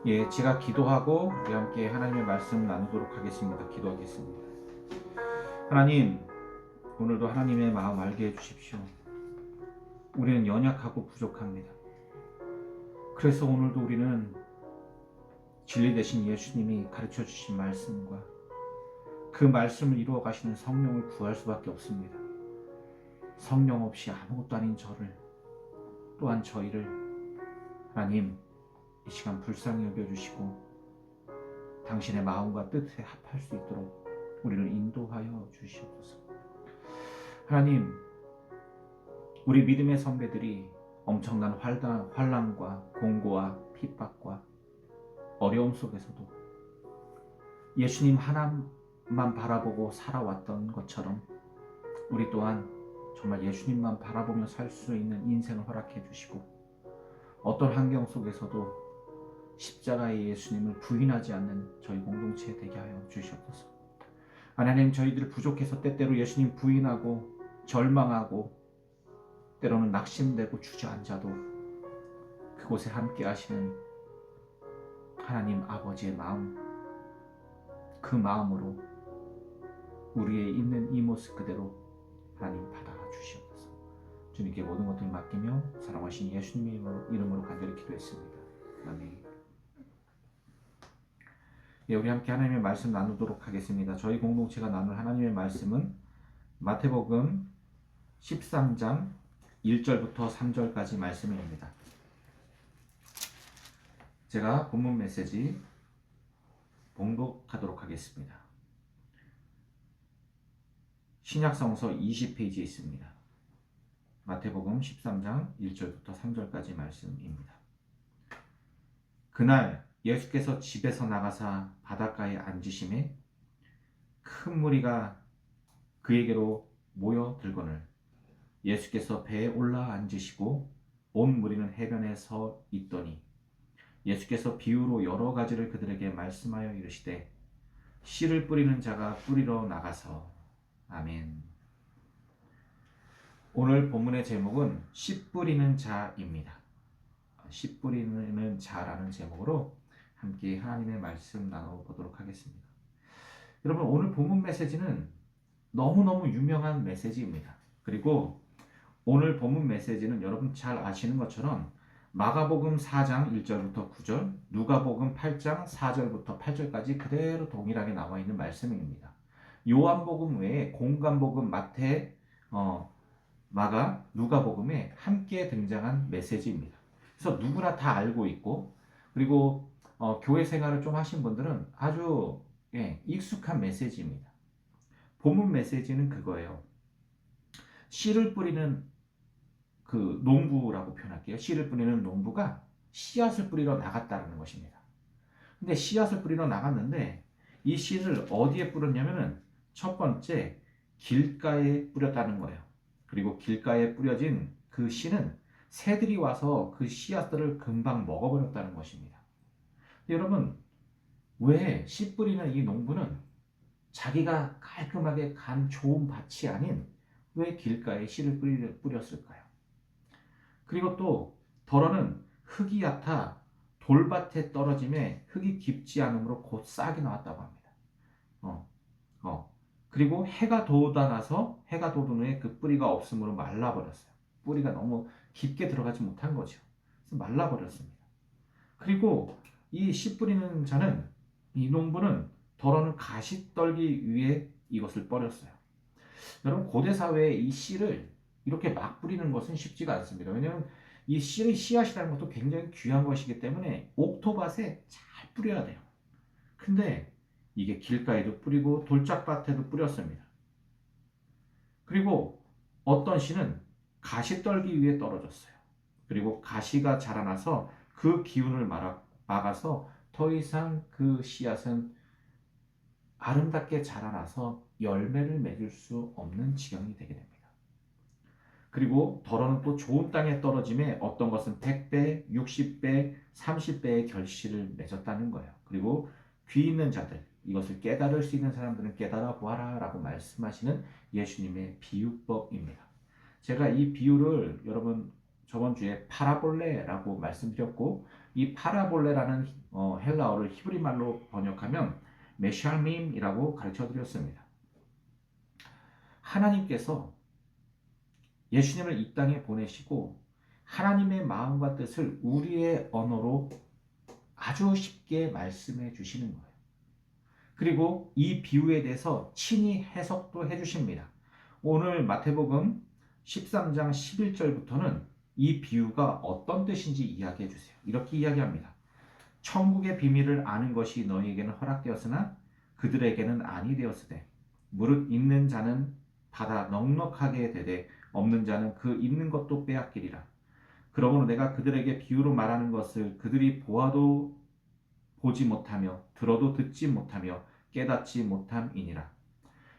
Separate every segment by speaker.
Speaker 1: 예, 제가 기도하고 우리 함께 하나님의 말씀 나누도록 하겠습니다. 기도하겠습니다. 하나님, 오늘도 하나님의 마음 알게 해주십시오. 우리는 연약하고 부족합니다. 그래서 오늘도 우리는 진리 되신 예수님이 가르쳐 주신 말씀과 그 말씀을 이루어 가시는 성령을 구할 수밖에 없습니다. 성령 없이 아무것도 아닌 저를, 또한 저희를 하나님 이 시간 불쌍히 여겨주시고 당신의 마음과 뜻에 합할 수 있도록 우리를 인도하여 주시옵소서. 하나님, 우리 믿음의 선배들이 엄청난 환난과 공고와 핍박과 어려움 속에서도 예수님 하나만 바라보고 살아왔던 것처럼 우리 또한 정말 예수님만 바라보며 살 수 있는 인생을 허락해 주시고 어떤 환경 속에서도 십자가의 예수님을 부인하지 않는 저희 공동체 되게 하여 주시옵소서. 하나님, 저희들 부족해서 때때로 예수님 부인하고 절망하고 때로는 낙심되고 주저앉아도 그곳에 함께 하시는 하나님 아버지의 마음, 그 마음으로 우리의 있는 이 모습 그대로 하나님 받아 주시옵소서. 주님께 모든 것들을 맡기며 사랑하신 예수님의 이름으로 간절히 기도했습니다. 아멘. 예, 우리 함께 하나님의 말씀 나누도록 하겠습니다. 저희 공동체가 나눌 하나님의 말씀은 마태복음 13장 1절부터 3절까지 말씀입니다. 제가 본문 메시지 봉독하도록 하겠습니다. 신약성서 20페이지에 있습니다. 마태복음 13장 1절부터 3절까지 말씀입니다. 그날 예수께서 집에서 나가사 바닷가에 앉으심에 큰 무리가 그에게로 모여 들거늘 예수께서 배에 올라 앉으시고 온 무리는 해변에 서 있더니 예수께서 비유로 여러 가지를 그들에게 말씀하여 이르시되 씨를 뿌리는 자가 뿌리러 나가서. 아멘. 오늘 본문의 제목은 씨 뿌리는 자입니다. 씨 뿌리는 자라는 제목으로 함께 하나님의 말씀 나눠보도록 하겠습니다. 여러분, 오늘 본문 메시지는 너무너무 유명한 메시지입니다. 그리고 오늘 본문 메시지는 여러분 잘 아시는 것처럼 마가복음 4장 1절부터 9절, 누가복음 8장 4절부터 8절까지 그대로 동일하게 나와 있는 말씀입니다. 요한복음 외에 공관복음, 마태, 마가, 누가복음에 함께 등장한 메시지입니다. 그래서 누구나 다 알고 있고, 그리고 교회 생활을 좀 하신 분들은 아주 익숙한 메시지입니다. 본문 메시지는 그거예요. 씨를 뿌리는 그 농부라고 표현할게요. 씨를 뿌리는 농부가 씨앗을 뿌리러 나갔다는 것입니다. 근데 씨앗을 뿌리러 나갔는데 이 씨를 어디에 뿌렸냐면은 첫 번째 길가에 뿌렸다는 거예요. 그리고 길가에 뿌려진 그 씨는 새들이 와서 그 씨앗들을 금방 먹어버렸다는 것입니다. 여러분, 왜 씨 뿌리는 이 농부는 자기가 깔끔하게 간 좋은 밭이 아닌 왜 길가에 씨를 뿌렸을까요? 그리고 또 덜어는 흙이 얕아 돌밭에 떨어짐에 흙이 깊지 않으므로 곧 싹이 나왔다고 합니다. 어, 그리고 해가 돋아나서 해가 돋은 후에 그 뿌리가 없으므로 말라버렸어요. 뿌리가 너무 깊게 들어가지 못한 거죠. 그래서 말라버렸습니다. 그리고 이 씨 뿌리는 자는, 이 농부는 덜어는 가시 떨기 위해 이것을 버렸어요. 여러분, 고대 사회에 이 씨를 이렇게 막 뿌리는 것은 쉽지가 않습니다. 왜냐하면 이 씨의 씨앗이라는 것도 굉장히 귀한 것이기 때문에 옥토밭에 잘 뿌려야 돼요. 근데 이게 길가에도 뿌리고 돌짝밭에도 뿌렸습니다. 그리고 어떤 씨는 가시 떨기 위해 떨어졌어요. 그리고 가시가 자라나서 그 기운을 막아서 더 이상 그 씨앗은 아름답게 자라나서 열매를 맺을 수 없는 지경이 되게 됩니다. 그리고 덜어는 또 좋은 땅에 떨어짐에 어떤 것은 100배, 60배, 30배의 결실을 맺었다는 거예요. 그리고 귀 있는 자들, 이것을 깨달을 수 있는 사람들은 깨달아 보아라 라고 말씀하시는 예수님의 비유법입니다. 제가 이 비유를 여러분 저번 주에 파라볼레라고 말씀드렸고, 이 파라볼레라는 헬라어를 히브리 말로 번역하면 메샬밈이라고 가르쳐 드렸습니다. 하나님께서 예수님을 이 땅에 보내시고 하나님의 마음과 뜻을 우리의 언어로 아주 쉽게 말씀해 주시는 거예요. 그리고 이 비유에 대해서 친히 해석도 해 주십니다. 오늘 마태복음 13장 11절부터는 이 비유가 어떤 뜻인지 이야기해 주세요. 이렇게 이야기합니다. 천국의 비밀을 아는 것이 너희에게는 허락되었으나 그들에게는 아니 되었으되 무릇 있는 자는 받아 넉넉하게 되되 없는 자는 그 있는 것도 빼앗기리라. 그러므로 내가 그들에게 비유로 말하는 것을 그들이 보아도 보지 못하며 들어도 듣지 못하며 깨닫지 못함이니라.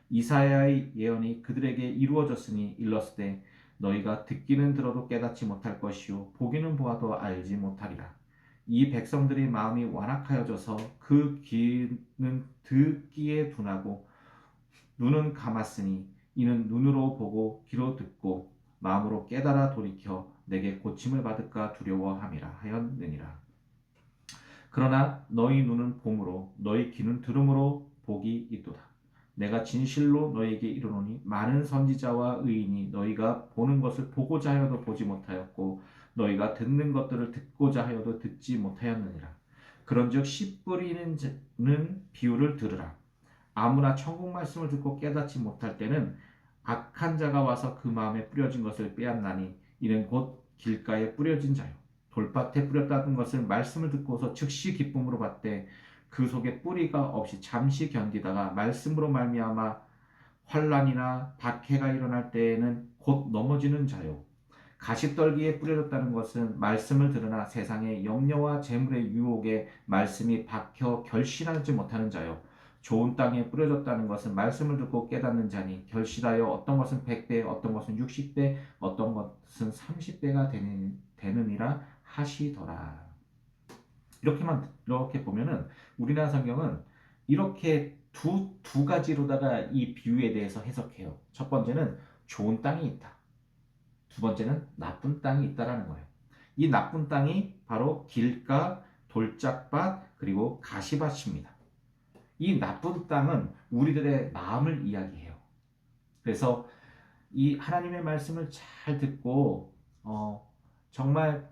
Speaker 1: 이사야의 예언이 그들에게 이루어졌으니 일렀으되 너희가 듣기는 들어도 깨닫지 못할 것이요 보기는 보아도 알지 못하리라. 이 백성들의 마음이 완악하여져서 그 귀는 듣기에 둔하고 눈은 감았으니 이는 눈으로 보고 귀로 듣고 마음으로 깨달아 돌이켜 내게 고침을 받을까 두려워함이라 하였느니라. 그러나 너희 눈은 봄으로 너희 귀는 들음으로 복이 있도다. 내가 진실로 너희에게 이르노니 많은 선지자와 의인이 너희가 보는 것을 보고자 하여도 보지 못하였고 너희가 듣는 것들을 듣고자 하여도 듣지 못하였느니라. 그런즉 씨 뿌리는 자는 비유를 들으라. 아무나 천국 말씀을 듣고 깨닫지 못할 때는 악한 자가 와서 그 마음에 뿌려진 것을 빼앗나니 이는 곧 길가에 뿌려진 자요 돌밭에 뿌렸다는 것을 말씀을 듣고서 즉시 기쁨으로 받되 그 속에 뿌리가 없이 잠시 견디다가 말씀으로 말미암아 환난이나 박해가 일어날 때에는 곧 넘어지는 자요. 가시떨기에 뿌려졌다는 것은 말씀을 들으나 세상의 염려와 재물의 유혹에 말씀이 박혀 결실하지 못하는 자요. 좋은 땅에 뿌려졌다는 것은 말씀을 듣고 깨닫는 자니 결실하여 어떤 것은 100배, 어떤 것은 60배, 어떤 것은 30배가 되느니라 하시더라. 이렇게 보면은 우리나라 성경은 이렇게 두 가지로다가 이 비유에 대해서 해석해요. 첫 번째는 좋은 땅이 있다. 두 번째는 나쁜 땅이 있다라는 거예요. 이 나쁜 땅이 바로 길가, 돌짝밭, 그리고 가시밭입니다. 이 나쁜 땅은 우리들의 마음을 이야기해요. 그래서 이 하나님의 말씀을 잘 듣고 정말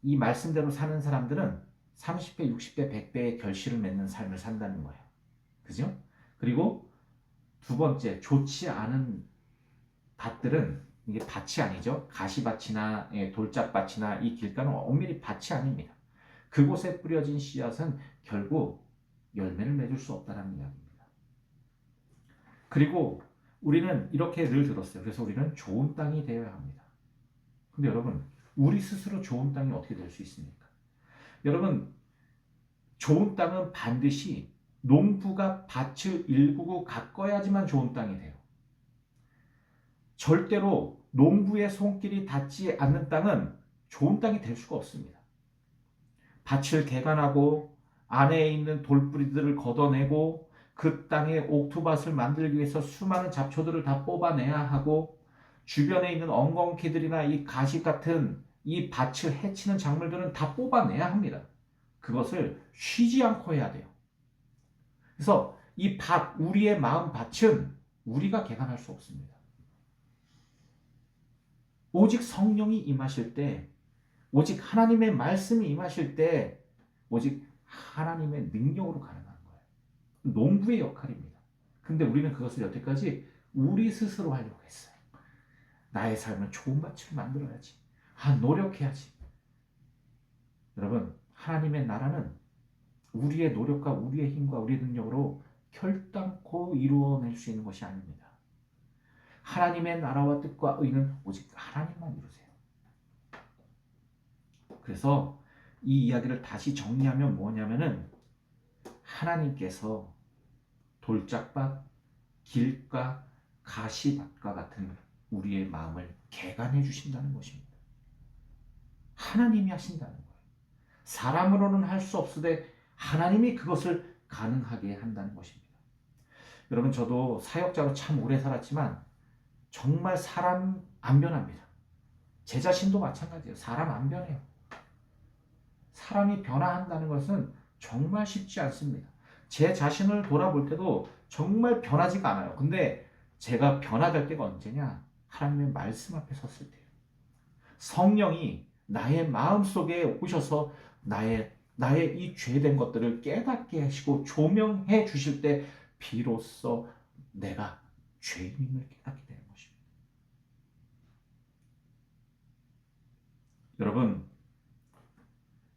Speaker 1: 이 말씀대로 사는 사람들은 30배, 60배, 100배의 결실을 맺는 삶을 산다는 거예요. 그죠? 그리고 두 번째, 좋지 않은 밭들은 이게 밭이 아니죠. 가시밭이나 돌짝밭이나 이 길가는 엄밀히 밭이 아닙니다. 그곳에 뿌려진 씨앗은 결국 열매를 맺을 수 없다는 이야기입니다. 그리고 우리는 이렇게 늘 들었어요. 그래서 우리는 좋은 땅이 되어야 합니다. 근데 여러분, 우리 스스로 좋은 땅이 어떻게 될 수 있습니까? 여러분, 좋은 땅은 반드시 농부가 밭을 일구고 가꿔야지만 좋은 땅이 돼요. 절대로 농부의 손길이 닿지 않는 땅은 좋은 땅이 될 수가 없습니다. 밭을 개간하고 안에 있는 돌뿌리들을 걷어내고 그 땅에 옥토밭을 만들기 위해서 수많은 잡초들을 다 뽑아내야 하고 주변에 있는 엉겅퀴들이나 이 가시 같은 이 밭을 해치는 작물들은 다 뽑아내야 합니다. 그것을 쉬지 않고 해야 돼요. 그래서 이 밭, 우리의 마음 밭은 우리가 개간할 수 없습니다. 오직 성령이 임하실 때, 오직 하나님의 말씀이 임하실 때, 오직 하나님의 능력으로 가능한 거예요. 농부의 역할입니다. 근데 우리는 그것을 여태까지 우리 스스로 하려고 했어요. 나의 삶은 좋은 밭을 만들어야지. 노력해야지. 여러분, 하나님의 나라는 우리의 노력과 우리의 힘과 우리의 능력으로 결단코 이루어낼 수 있는 것이 아닙니다. 하나님의 나라와 뜻과 의는 오직 하나님만 이루세요. 그래서 이 이야기를 다시 정리하면 뭐냐면은 하나님께서 돌짝밭, 길가, 가시밭과 같은 우리의 마음을 개간해 주신다는 것입니다. 하나님이 하신다는 거예요. 사람으로는 할 수 없으되 하나님이 그것을 가능하게 한다는 것입니다. 여러분, 저도 사역자로 참 오래 살았지만 정말 사람 안 변합니다. 제 자신도 마찬가지예요. 사람 안 변해요. 사람이 변화한다는 것은 정말 쉽지 않습니다. 제 자신을 돌아볼 때도 정말 변하지가 않아요. 근데 제가 변화될 때가 언제냐? 하나님의 말씀 앞에 섰을 때예요. 성령이 나의 마음속에 오셔서 나의 이 죄된 것들을 깨닫게 하시고 조명해 주실 때 비로소 내가 죄인임을 깨닫게 되는 것입니다. 여러분,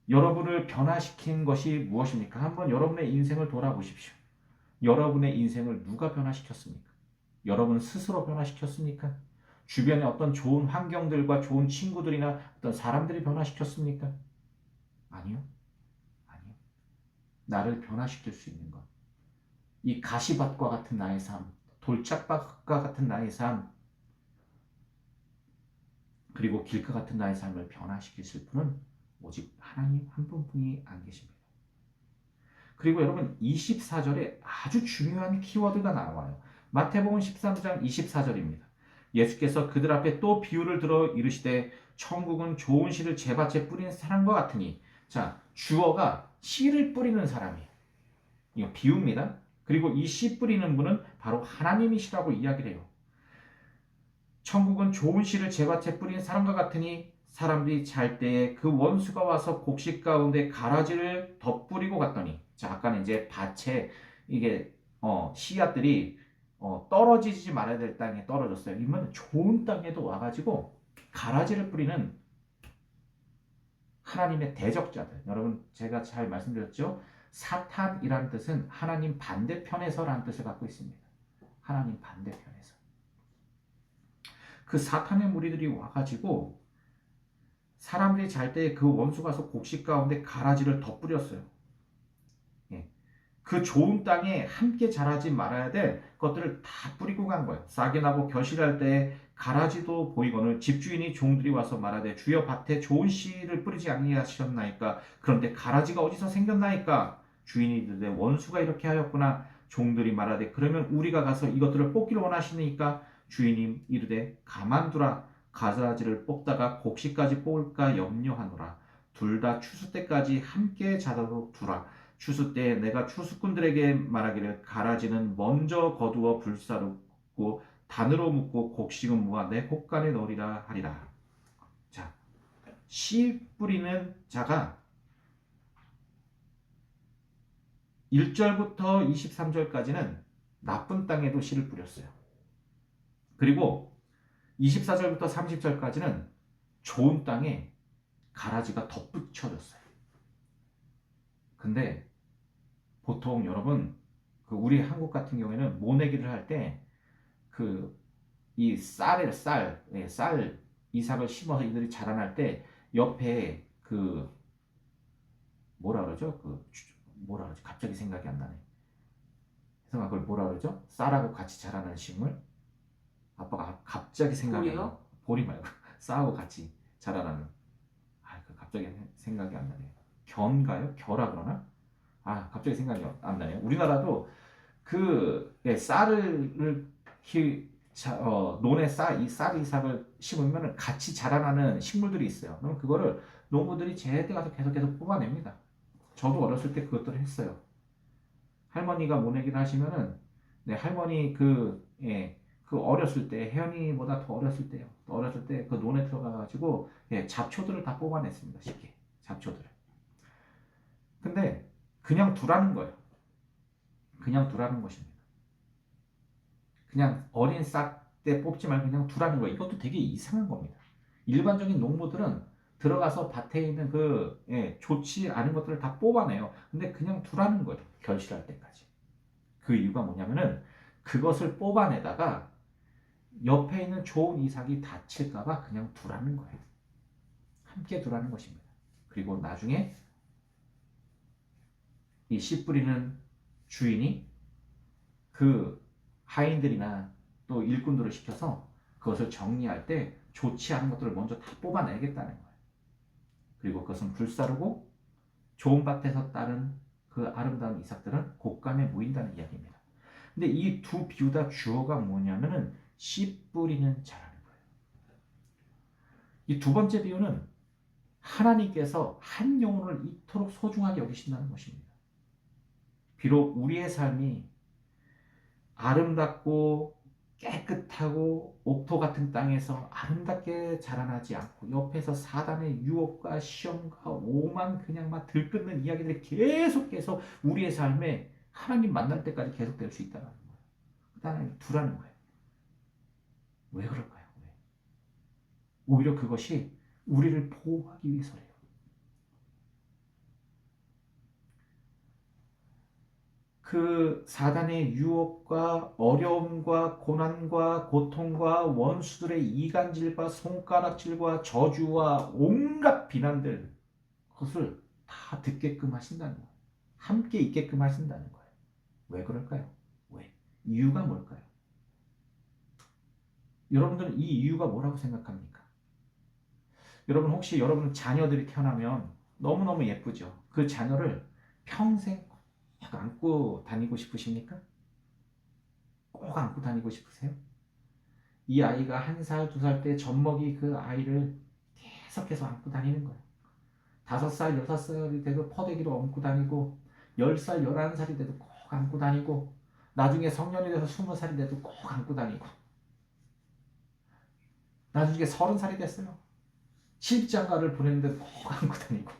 Speaker 1: 여러분을 변화시킨 것이 무엇입니까? 한번 여러분의 인생을 돌아보십시오. 여러분의 인생을 누가 변화시켰습니까? 여러분 스스로 변화시켰습니까? 주변에 어떤 좋은 환경들과 좋은 친구들이나 어떤 사람들이 변화시켰습니까? 아니요. 아니요. 나를 변화시킬 수 있는 것. 이 가시밭과 같은 나의 삶, 돌짝밭과 같은 나의 삶, 그리고 길과 같은 나의 삶을 변화시키실 분은 오직 하나님 한 분뿐이 안 계십니다. 그리고 여러분 24절에 아주 중요한 키워드가 나와요. 마태복음 13장 24절입니다. 예수께서 그들 앞에 또 비유를 들어 이르시되 천국은 좋은 씨를 제밭에 뿌린 사람과 같으니, 자, 주어가 씨를 뿌리는 사람이에요. 이거 비유입니다. 그리고 이 씨 뿌리는 분은 바로 하나님이시라고 이야기를 해요. 천국은 좋은 씨를 제밭에 뿌린 사람과 같으니 사람들이 잘 때에 그 원수가 와서 곡식 가운데 가라지를 덧뿌리고 갔더니, 자, 아까는 이제 밭에 이게 씨앗들이 떨어지지 말아야 될 땅에 떨어졌어요. 이번 좋은 땅에도 와가지고 가라지를 뿌리는 하나님의 대적자들. 여러분 제가 잘 말씀드렸죠? 사탄이라는 뜻은 하나님 반대편에서라는 뜻을 갖고 있습니다. 하나님 반대편에서. 그 사탄의 무리들이 와가지고 사람들이 잘 때 그 원수가 서 곡식 가운데 가라지를 덧뿌렸어요. 예. 그 좋은 땅에 함께 자라지 말아야 될 것들을 다 뿌리고 간 거예요. 싹이 나고 겨실할 때 가라지도 보이거늘 집주인이 종들이 와서 말하되 주여 밭에 좋은 씨를 뿌리지 아니하셨나이까? 그런데 가라지가 어디서 생겼나이까? 주인이 이르되 원수가 이렇게 하였구나. 종들이 말하되 그러면 우리가 가서 이것들을 뽑기를 원하시니까? 주인이 이르되 가만두라. 가라지를 뽑다가 곡식까지 뽑을까 염려하노라. 둘 다 추수 때까지 함께 자라도록 두라. 추수 때 내가 추수꾼들에게 말하기를 가라지는 먼저 거두어 불사르고 단으로 묶고 곡식은 모아 내 곡간에 넣으리라 하리라. 자, 씨 뿌리는 자가 1절부터 23절까지는 나쁜 땅에도 씨를 뿌렸어요. 그리고 24절부터 30절까지는 좋은 땅에 가라지가 덧붙여졌어요. 근데 보통 여러분 그 우리 한국 같은 경우에는 모내기를 할 때 그 이 쌀 이삭을 심어서 이들이 자라날 때 옆에 그 뭐라 그러죠? 그 뭐라 그러죠? 갑자기 생각이 안 나네. 그래서 그걸 뭐라 그러죠? 쌀하고 같이 자라는 식물? 아빠가 갑자기 생각이 안 나. 보리 말고 쌀하고 같이 자라나는. 그 갑자기 생각이 안 나네요. 견가요? 겨라 그러나? 갑자기 생각이 안 나네요. 우리나라도 쌀을 논에 쌀 이삭을 심으면 같이 자라나는 식물들이 있어요. 그럼 그거를 농부들이 제때 가서 계속 뽑아냅니다. 저도 어렸을 때 그것들을 했어요. 할머니가 모내기를 하시면은, 네, 할머니 그 어렸을 때, 혜연이보다 더 어렸을 때요. 어렸을 때 그 논에 들어가가지고, 잡초들을 다 뽑아냈습니다. 쉽게. 잡초들을. 근데 그냥 두라는 거예요. 그냥 두라는 것입니다. 그냥 어린 싹 때 뽑지 말고 그냥 두라는 거예요. 이것도 되게 이상한 겁니다. 일반적인 농부들은 들어가서 밭에 있는 좋지 않은 것들을 다 뽑아내요. 근데 그냥 두라는 거예요. 결실할 때까지. 그 이유가 뭐냐면은 그것을 뽑아내다가 옆에 있는 좋은 이삭이 다칠까봐 그냥 두라는 거예요. 함께 두라는 것입니다. 그리고 나중에 이 씨 뿌리는 주인이 그 하인들이나 또 일꾼들을 시켜서 그것을 정리할 때 좋지 않은 것들을 먼저 다 뽑아내겠다는 거예요. 그리고 그것은 불사르고 좋은 밭에서 따른 그 아름다운 이삭들은 곡간에 모인다는 이야기입니다. 근데 이 두 비유 다 주어가 뭐냐면은 씨 뿌리는 자라는 거예요. 이 두 번째 비유는 하나님께서 한 영혼을 이토록 소중하게 여기신다는 것입니다. 비록 우리의 삶이 아름답고 깨끗하고 옥토 같은 땅에서 아름답게 자라나지 않고 옆에서 사단의 유혹과 시험과 오만 그냥 막 들끓는 이야기들이 계속 우리의 삶에 하나님 만날 때까지 계속될 수 있다는 거예요. 하나님 두라는 거예요. 왜 그럴까요? 왜? 오히려 그것이 우리를 보호하기 위해서래요. 그 사단의 유혹과 어려움과 고난과 고통과 원수들의 이간질과 손가락질과 저주와 온갖 비난들 그것을 다 듣게끔 하신다는 거예요. 함께 있게끔 하신다는 거예요. 왜 그럴까요? 왜? 이유가 뭘까요? 여러분들은 이 이유가 뭐라고 생각합니까? 여러분 혹시 여러분 자녀들이 태어나면 너무너무 예쁘죠? 그 자녀를 평생 꼭 안고 다니고 싶으십니까? 꼭 안고 다니고 싶으세요? 이 아이가 1살, 2살 때 젖먹이 그 아이를 계속해서 안고 다니는 거예요. 5살, 6살이 돼도 퍼대기로 얹고 다니고 10살, 11살이 돼도 꼭 안고 다니고 나중에 성년이 돼서 20살이 돼도 꼭 안고 다니고 나중에 30살이 됐어요. 시집장가를 보냈는데 꼭 안고 다니고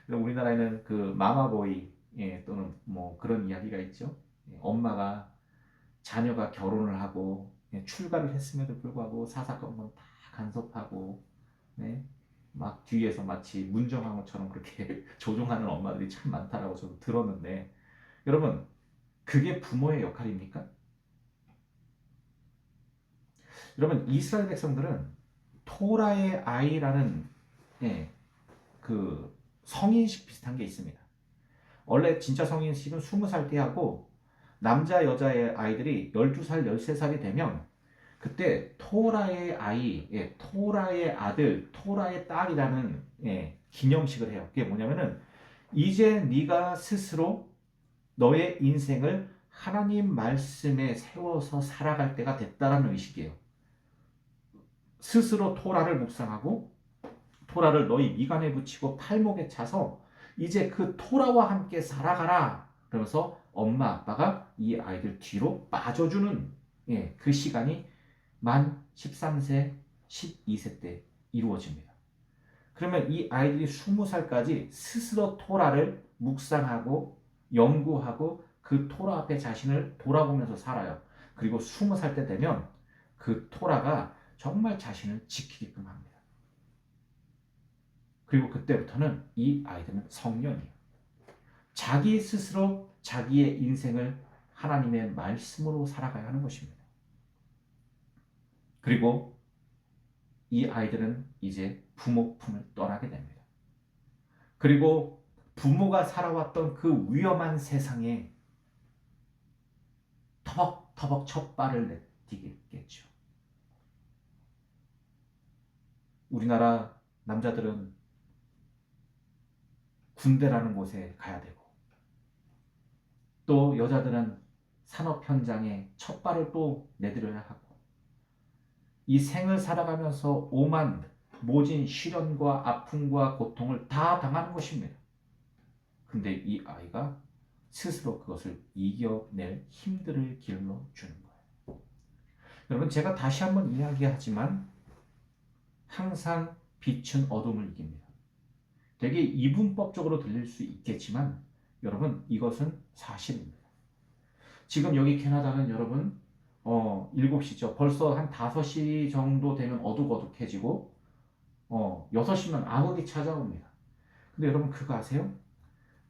Speaker 1: 우리나라에는 그 마마보이 또는 뭐 그런 이야기가 있죠. 엄마가 자녀가 결혼을 하고 출가를 했음에도 불구하고 사사건건 다 간섭하고 네? 막 뒤에서 마치 문정왕후처럼 그렇게 조종하는 엄마들이 참 많다라고 저도 들었는데 여러분 그게 부모의 역할입니까? 여러분 이스라엘 백성들은 토라의 아이라는 그 성인식 비슷한 게 있습니다. 원래 진짜 성인식은 20살 때 하고 남자 여자의 아이들이 12살, 13살이 되면 그때 토라의 아이, 토라의 아들, 토라의 딸이라는 기념식을 해요. 그게 뭐냐면은 이제 네가 스스로 너의 인생을 하나님 말씀에 세워서 살아갈 때가 됐다라는 의식이에요. 스스로 토라를 묵상하고 토라를 너희 미간에 붙이고 팔목에 차서 이제 그 토라와 함께 살아가라. 그러면서 엄마 아빠가 이 아이들 뒤로 빠져주는 그 시간이 만 13세, 12세 때 이루어집니다. 그러면 이 아이들이 20살까지 스스로 토라를 묵상하고 연구하고 그 토라 앞에 자신을 돌아보면서 살아요. 그리고 20살 때 되면 그 토라가 정말 자신을 지키게끔 합니다. 그리고 그때부터는 이 아이들은 성년이에요. 자기 스스로 자기의 인생을 하나님의 말씀으로 살아가야 하는 것입니다. 그리고 이 아이들은 이제 부모 품을 떠나게 됩니다. 그리고 부모가 살아왔던 그 위험한 세상에 터벅터벅 첫 발을 내디겠죠. 우리나라 남자들은 군대라는 곳에 가야 되고 또 여자들은 산업 현장에 첫 발을 또 내디뎌야 하고 이 생을 살아가면서 오만 모진 시련과 아픔과 고통을 다 당하는 것입니다. 근데 이 아이가 스스로 그것을 이겨낼 힘들을 길러 주는 거예요. 여러분 제가 다시 한번 이야기하지만 항상 빛은 어둠을 이깁니다. 되게 이분법적으로 들릴 수 있겠지만 여러분 이것은 사실입니다. 지금 여기 캐나다는 여러분 7시죠. 벌써 한 5시 정도 되면 어둑어둑해지고 6시면 암흑이 찾아옵니다. 근데 여러분 그거 아세요?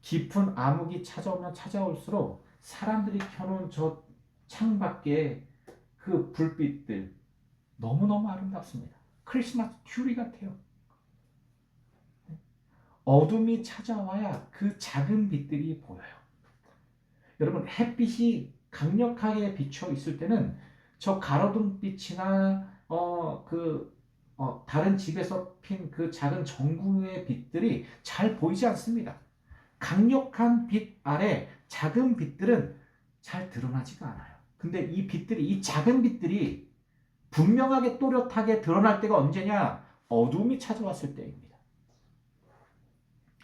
Speaker 1: 깊은 암흑이 찾아오면 찾아올수록 사람들이 켜놓은 저 창밖에 그 불빛들 너무너무 아름답습니다. 크리스마스 튜리 같아요. 어둠이 찾아와야 그 작은 빛들이 보여요. 여러분 햇빛이 강력하게 비쳐 있을 때는 저 가로등 빛이나 다른 집에서 핀 그 작은 전구의 빛들이 잘 보이지 않습니다. 강력한 빛 아래 작은 빛들은 잘 드러나지가 않아요. 근데 이 빛들이 이 작은 빛들이 분명하게 또렷하게 드러날 때가 언제냐? 어둠이 찾아왔을 때입니다.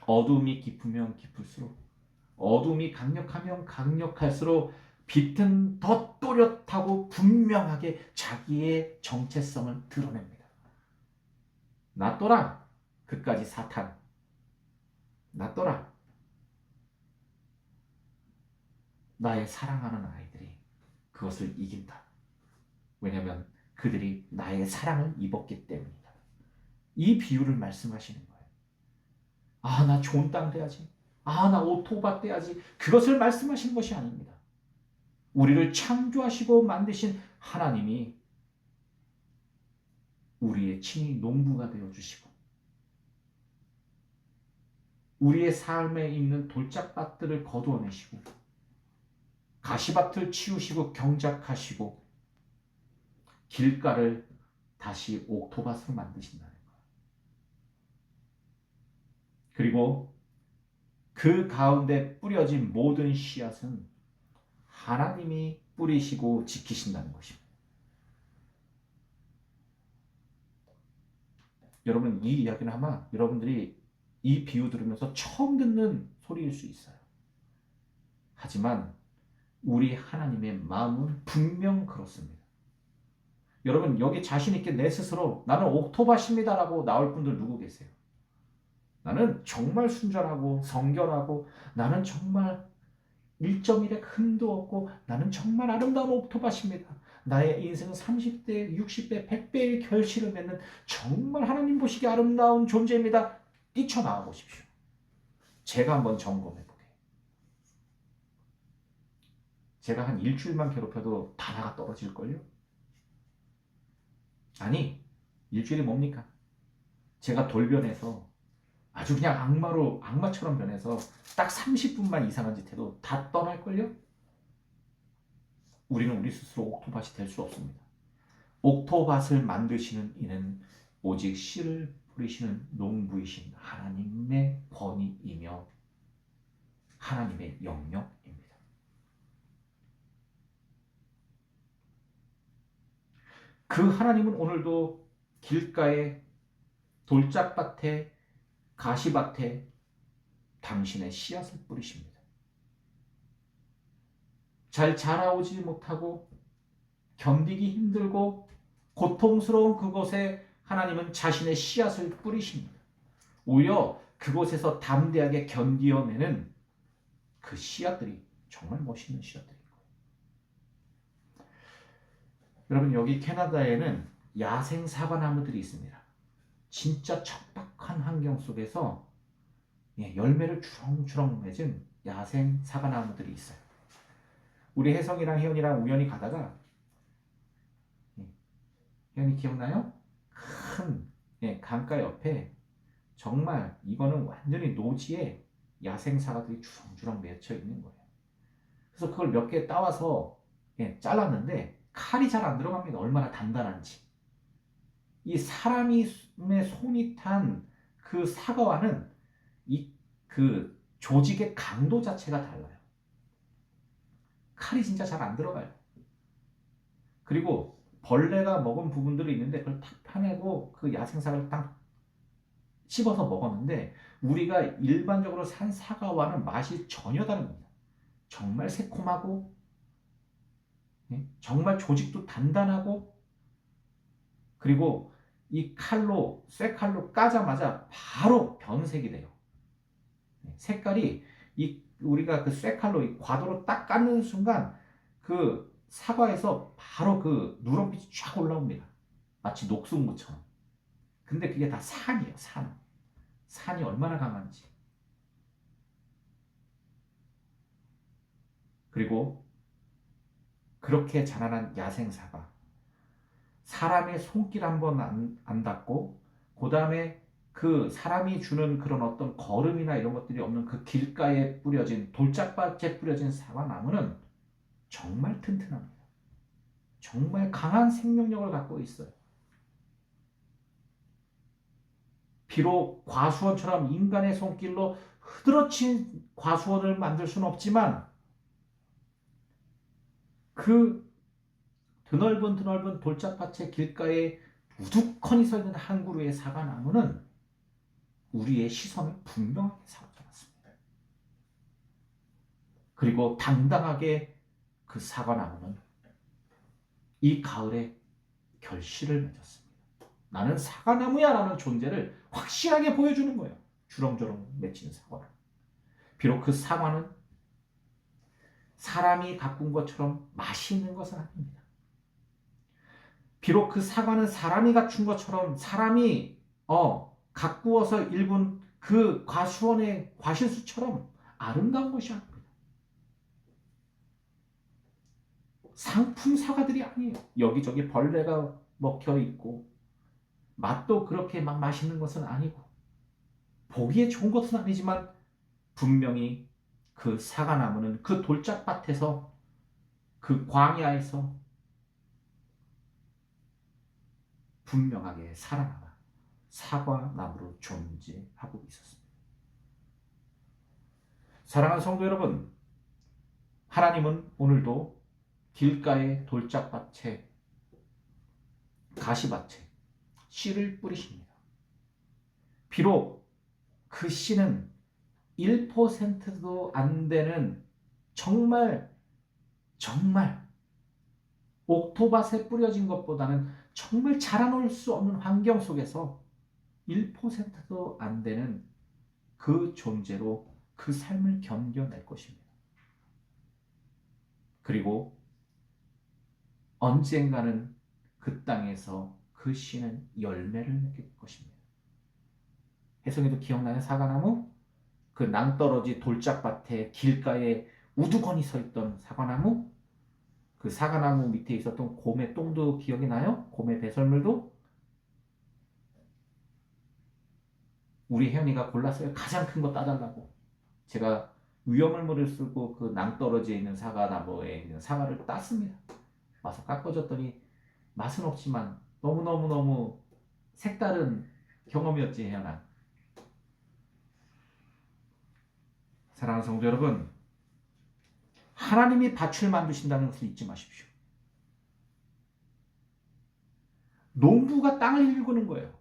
Speaker 1: 어둠이 깊으면 깊을수록, 어둠이 강력하면 강력할수록 빛은 더 또렷하고 분명하게 자기의 정체성을 드러냅니다. 낫더라 그까지 사탄, 낫더라 나의 사랑하는 아이들이 그것을 이긴다. 왜냐하면 그들이 나의 사랑을 입었기 때문이다. 이 비유를 말씀하시는 거예요. 아, 나 좋은 땅 돼야지. 아, 나 오토바 돼야지. 그것을 말씀하시는 것이 아닙니다. 우리를 창조하시고 만드신 하나님이 우리의 친히 농부가 되어주시고, 우리의 삶에 있는 돌짝밭들을 거두어내시고, 가시밭을 치우시고 경작하시고, 길가를 다시 옥토밭으로 만드신다는 거예요. 그리고 그 가운데 뿌려진 모든 씨앗은 하나님이 뿌리시고 지키신다는 것입니다. 여러분, 이 이야기는 아마 여러분들이 이 비유 들으면서 처음 듣는 소리일 수 있어요. 하지만 우리 하나님의 마음은 분명 그렇습니다. 여러분, 여기 자신 있게 내 스스로 나는 옥토밭입니다라고 나올 분들 누구 계세요? 나는 정말 순전하고 성결하고, 나는 정말 1.1의 흠도 없고, 나는 정말 아름다운 옥토밭입니다. 나의 인생은 30배, 60배, 100배의 결실을 맺는 정말 하나님 보시기에 아름다운 존재입니다. 뛰쳐나와 보십시오. 제가 한번 점검해 보게. 제가 한 일주일만 괴롭혀도 다 나가 떨어질걸요? 아니, 일주일이 뭡니까? 제가 돌변해서 아주 그냥 악마처럼 변해서 딱 30분만 이상한 짓 해도 다 떠날걸요? 우리는 우리 스스로 옥토밭이 될 수 없습니다. 옥토밭을 만드시는 이는 오직 씨를 뿌리시는 농부이신 하나님의 권위이며 하나님의 영역입니다. 그 하나님은 오늘도 길가에, 돌짝밭에, 가시밭에 당신의 씨앗을 뿌리십니다. 잘 자라오지 못하고 견디기 힘들고 고통스러운 그곳에 하나님은 자신의 씨앗을 뿌리십니다. 오히려 그곳에서 담대하게 견디어내는 그 씨앗들이 정말 멋있는 씨앗들인 거예요. 여러분, 여기 캐나다에는 야생 사과나무들이 있습니다. 진짜 척박한 환경 속에서 열매를 주렁주렁 맺은 야생 사과나무들이 있어요. 우리 혜성이랑 혜연이랑 우연히 가다가, 혜연이 기억나요? 큰 강가 옆에 정말 이거는 완전히 노지에 야생 사과들이 주렁주렁 맺혀 있는 거예요. 그래서 그걸 몇 개 따와서 잘랐는데 칼이 잘 안 들어갑니다. 얼마나 단단한지. 이 사람의 손이 탄 그 사과와는 그 조직의 강도 자체가 달라요. 칼이 진짜 잘 안 들어가요. 그리고 벌레가 먹은 부분들이 있는데 그걸 탁 파내고 그 야생사과를 딱 씹어서 먹었는데, 우리가 일반적으로 산 사과와는 맛이 전혀 다릅니다. 정말 새콤하고, 정말 조직도 단단하고, 그리고 이 쇠칼로 까자마자 바로 변색이 돼요. 색깔이 우리가 그 쇠칼로 과도로 딱 깎는 순간 그 사과에서 바로 그 누런빛이 쫙 올라옵니다. 마치 녹슨무처럼. 근데 그게 다 산이에요, 산. 산이 얼마나 강한지. 그리고 그렇게 자라난 야생 사과. 사람의 손길 한번 안 닿고, 그 다음에 그 사람이 주는 그런 어떤 걸음이나 이런 것들이 없는 그 길가에 뿌려진, 돌짝밭에 뿌려진 사과나무는 정말 튼튼합니다. 정말 강한 생명력을 갖고 있어요. 비록 과수원처럼 인간의 손길로 흐드러진 과수원을 만들 수는 없지만, 그 드넓은 돌짝밭의 길가에 우두커니 서 있는 한 그루의 사과나무는 우리의 시선을 분명하게 사로잡았습니다. 그리고 당당하게 그 사과나무는 이 가을에 결실을 맺었습니다. 나는 사과나무야 라는 존재를 확실하게 보여주는 거예요. 주렁주렁 맺히는 사과나무. 비록 그 사과는 사람이 가꾼 것처럼 맛이 있는 것은 아닙니다. 비록 그 사과는 사람이 갖춘 것처럼 사람이 가꾸어서 일군 그 과수원의 과실수처럼 아름다운 것이 아닙니다. 상품 사과들이 아니에요. 여기저기 벌레가 먹혀 있고 맛도 그렇게 막 맛있는 것은 아니고 보기에 좋은 것은 아니지만 분명히 그 사과나무는 그 돌짝밭에서 그 광야에서 분명하게 살아남아 사과나무로 존재하고 있었습니다. 사랑하는 성도 여러분, 하나님은 오늘도 길가의 돌짝밭에 가시밭에 씨를 뿌리십니다. 비록 그 씨는 1%도 안 되는 정말 옥토밭에 뿌려진 것보다는 정말 자라놓을 수 없는 환경 속에서 1%도 안 되는 그 존재로 그 삶을 견뎌낼 것입니다. 그리고 언젠가는 그 땅에서 그 씨는 열매를 맺을 것입니다. 혜성이도 기억나는 사과나무? 그 낭떠러지 돌짝밭에 길가에 우두커니 서 있던 사과나무? 그 사과나무 밑에 있었던 곰의 똥도 기억이 나요? 곰의 배설물도? 우리 혜연이가 골랐어요. 가장 큰 거 따달라고. 제가 위험물을 쓰고 그 낭떠러지에 있는 사과나무에 있는 사과를 땄습니다. 와서 깎아줬더니 맛은 없지만 너무너무너무 색다른 경험이었지, 혜연아. 사랑하는 성도 여러분, 하나님이 밭을 만드신다는 것을 잊지 마십시오. 농부가 땅을 일구는 거예요.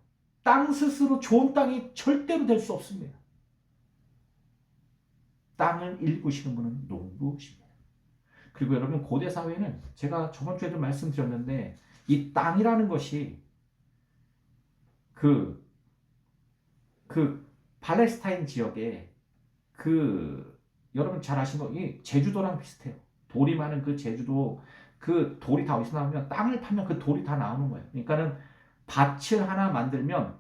Speaker 1: 땅 스스로 좋은 땅이 절대로 될 수 없습니다. 땅을 일구시는 분은 농부십니다. 그리고 여러분, 고대 사회는 제가 저번 주에도 말씀드렸는데 이 땅이라는 것이 그 팔레스타인 지역에 여러분 잘 아시는 거, 이 제주도랑 비슷해요. 돌이 많은 그 제주도, 그 돌이 다 어디서 나오면 땅을 파면 그 돌이 다 나오는 거예요. 그러니까는 밭을 하나 만들면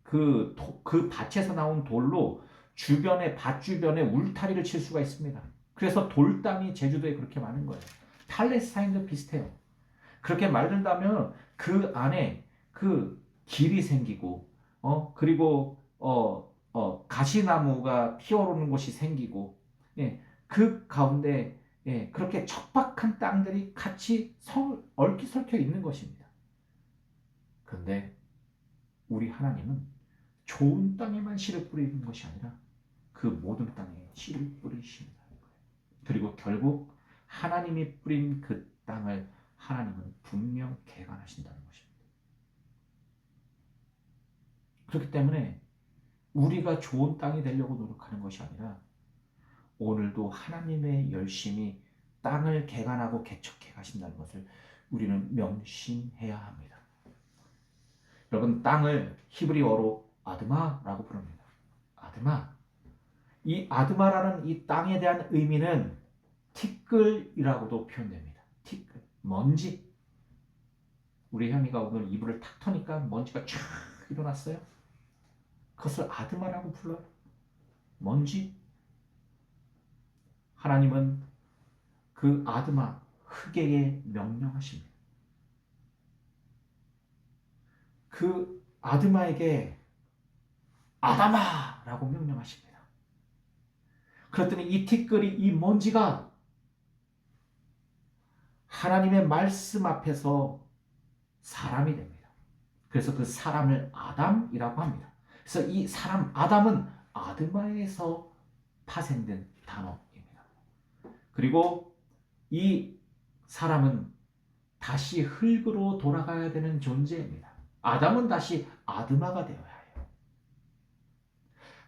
Speaker 1: 그 밭에서 나온 돌로 밭 주변에 울타리를 칠 수가 있습니다. 그래서 돌땅이 제주도에 그렇게 많은 거예요. 팔레스타인도 비슷해요. 그렇게 만든다면 그 안에 그 길이 생기고, 그리고 가시나무가 피어오르는 곳이 생기고, 예, 그 가운데 그렇게 척박한 땅들이 같이 얽혀설켜 있는 것입니다. 그런데 우리 하나님은 좋은 땅에만 씨를 뿌리는 것이 아니라 그 모든 땅에 씨를 뿌리신다는 거예요. 그리고 결국 하나님이 뿌린 그 땅을 하나님은 분명 개간하신다는 것입니다. 그렇기 때문에 우리가 좋은 땅이 되려고 노력하는 것이 아니라 오늘도 하나님의 열심히 땅을 개간하고 개척해 가신다는 것을 우리는 명심해야 합니다. 여러분, 땅을 히브리어로 아드마라고 부릅니다. 아드마. 이 아드마라는 이 땅에 대한 의미는 티끌이라고도 표현됩니다. 티끌, 먼지. 우리 현이가 오늘 이불을 탁 터니까 먼지가 쫙 일어났어요. 그것을 아드마라고 불러요. 먼지. 하나님은 그 아드마, 흙에게 명령하십니다. 그 아드마에게 아담아라고 명령하십니다. 그랬더니 이 티끌이, 이 먼지가 하나님의 말씀 앞에서 사람이 됩니다. 그래서 그 사람을 아담이라고 합니다. 그래서 이 사람 아담은 아드마에서 파생된 단어입니다. 그리고 이 사람은 다시 흙으로 돌아가야 되는 존재입니다. 아담은 다시 아드마가 되어야 해요.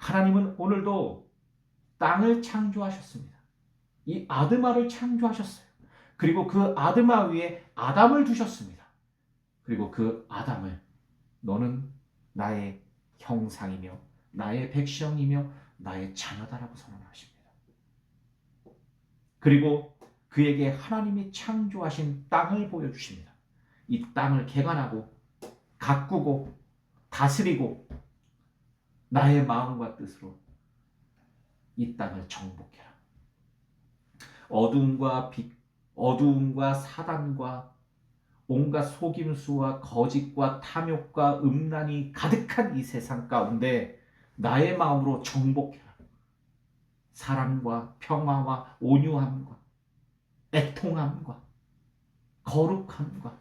Speaker 1: 하나님은 오늘도 땅을 창조하셨습니다. 이 아드마를 창조하셨어요. 그리고 그 아드마 위에 아담을 두셨습니다. 그리고 그 아담을 너는 나의 형상이며 나의 백성이며 나의 자녀다라고 선언하십니다. 그리고 그에게 하나님이 창조하신 땅을 보여주십니다. 이 땅을 개간하고 가꾸고 다스리고 나의 마음과 뜻으로 이 땅을 정복해라. 어둠과 빛, 어두움과 사단과 온갖 속임수와 거짓과 탐욕과 음란이 가득한 이 세상 가운데 나의 마음으로 정복해라. 사랑과 평화와 온유함과 애통함과 거룩함과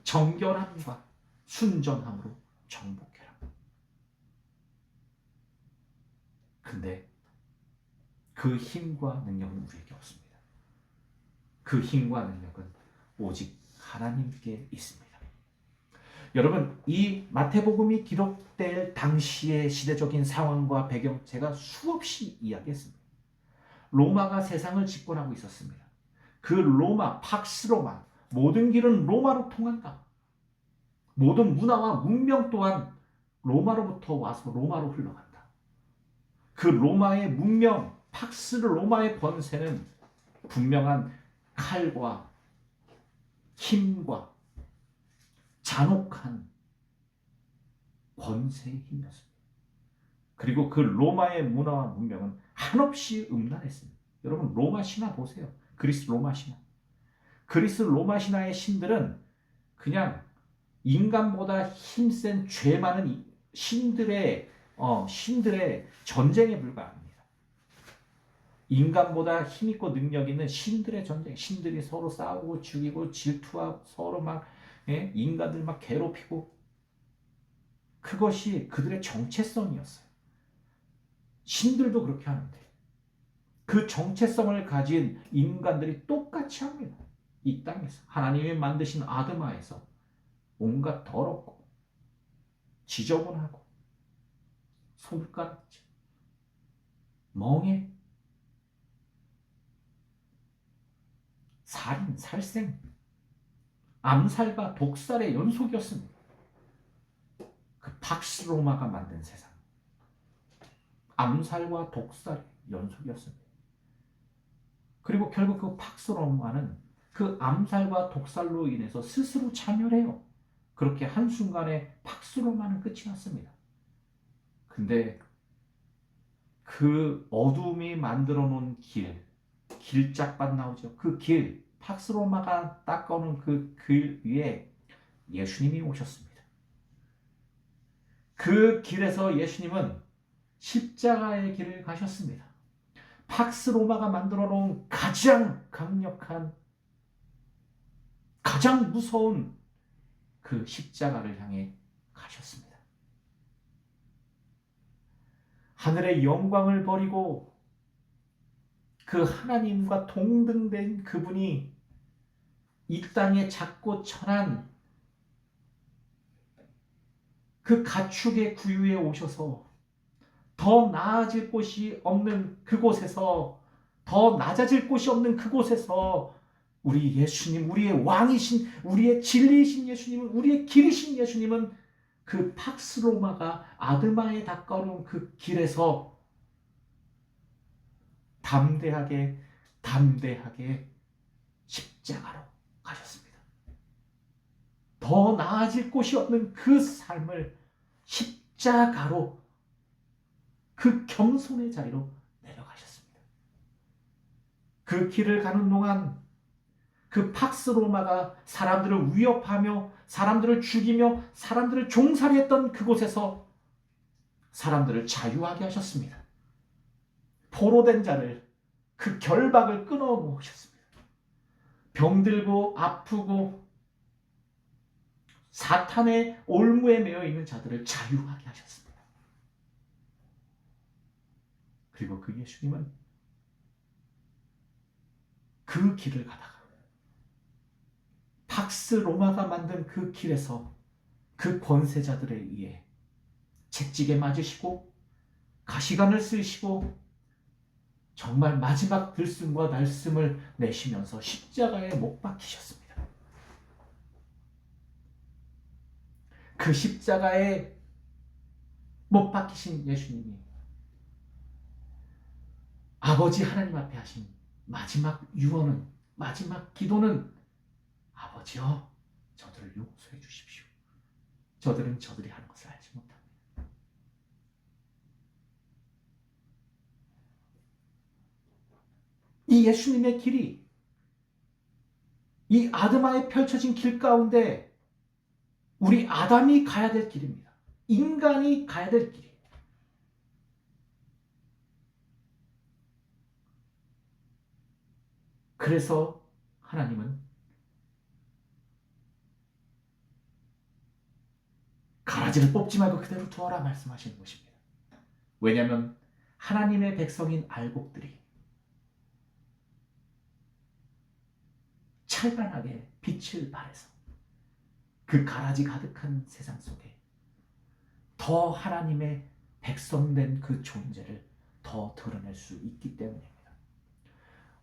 Speaker 1: 정결함과 순전함으로 정복해라. 근데 그 힘과 능력은 우리에게 없습니다. 그 힘과 능력은 오직 하나님께 있습니다. 여러분, 이 마태복음이 기록될 당시의 시대적인 상황과 배경 제가 수없이 이야기했습니다. 로마가 세상을 집권하고 있었습니다. 그 로마, 팍스 로마, 모든 길은 로마로 통한다. 모든 문화와 문명 또한 로마로부터 와서 로마로 흘러간다. 그 로마의 문명, 팍스 로마의 권세는 분명한 칼과 힘과 잔혹한 권세의 힘이었습니다. 그리고 그 로마의 문화와 문명은 한없이 음란했습니다. 여러분, 로마 신화 보세요. 그리스 로마 신화. 그리스 로마 신화의 신들은 그냥 인간보다 힘센 죄 많은 신들의 전쟁에 불과합니다. 인간보다 힘있고 능력 있는 신들의 전쟁, 신들이 서로 싸우고 죽이고 질투하고 서로 막 인간들 막 괴롭히고, 그것이 그들의 정체성이었어요. 신들도 그렇게 하는데 그 정체성을 가진 인간들이 똑같이 합니다. 이 땅에서 하나님이 만드신 아드마에서 온갖 더럽고 지저분하고 손가락질, 멍해, 살인, 살생, 암살과 독살의 연속이었습니다. 그 팍스 로마가 만든 세상, 암살과 독살의 연속이었습니다. 그리고 결국 그 팍스 로마는 그 암살과 독살로 인해서 스스로 참여해요. 그렇게 한순간에 팍스 로마는 끝이 났습니다. 근데 그 어둠이 만들어 놓은 길짝밭 나오죠. 그 길, 팍스 로마가 닦아놓은 그 길 위에 예수님이 오셨습니다. 그 길에서 예수님은 십자가의 길을 가셨습니다. 팍스 로마가 만들어 놓은 가장 강력한, 가장 무서운 그 십자가를 향해 가셨습니다. 하늘의 영광을 버리고 그 하나님과 동등된 그분이 이 땅에 작고 천한 그 가축의 구유에 오셔서 더 나아질 곳이 없는 그곳에서, 더 낮아질 곳이 없는 그곳에서 우리 예수님, 우리의 왕이신, 우리의 진리이신 예수님은, 우리의 길이신 예수님은 그 팍스 로마가 아드마에 닦아놓은 그 길에서 담대하게 십자가로 가셨습니다. 더 나아질 곳이 없는 그 삶을 십자가로, 그 겸손의 자리로 내려가셨습니다. 그 길을 가는 동안 그 팍스 로마가 사람들을 위협하며 사람들을 죽이며 사람들을 종살이했던 그곳에서 사람들을 자유하게 하셨습니다. 포로된 자를, 그 결박을 끊어놓으셨습니다. 병들고 아프고 사탄의 올무에 매여 있는 자들을 자유하게 하셨습니다. 그리고 그 예수님은 그 길을 가다가 팍스 로마가 만든 그 길에서 그 권세자들에 의해 채찍에 맞으시고 가시관을 쓰시고 정말 마지막 들숨과 날숨을 내쉬면서 십자가에 못 박히셨습니다. 그 십자가에 못 박히신 예수님이 아버지 하나님 앞에 하신 마지막 유언은, 마지막 기도는 아버지여, 저들을 용서해 주십시오. 저들은 저들이 하는 것을 알지 못합니다. 이 예수님의 길이, 이 아드마에 펼쳐진 길 가운데 우리 아담이 가야 될 길입니다. 인간이 가야 될 길이에요. 그래서 하나님은 가라지를 뽑지 말고 그대로 두어라 말씀하시는 것입니다. 왜냐하면 하나님의 백성인 알곡들이 찬란하게 빛을 발해서 그 가라지 가득한 세상 속에 더 하나님의 백성된 그 존재를 더 드러낼 수 있기 때문입니다.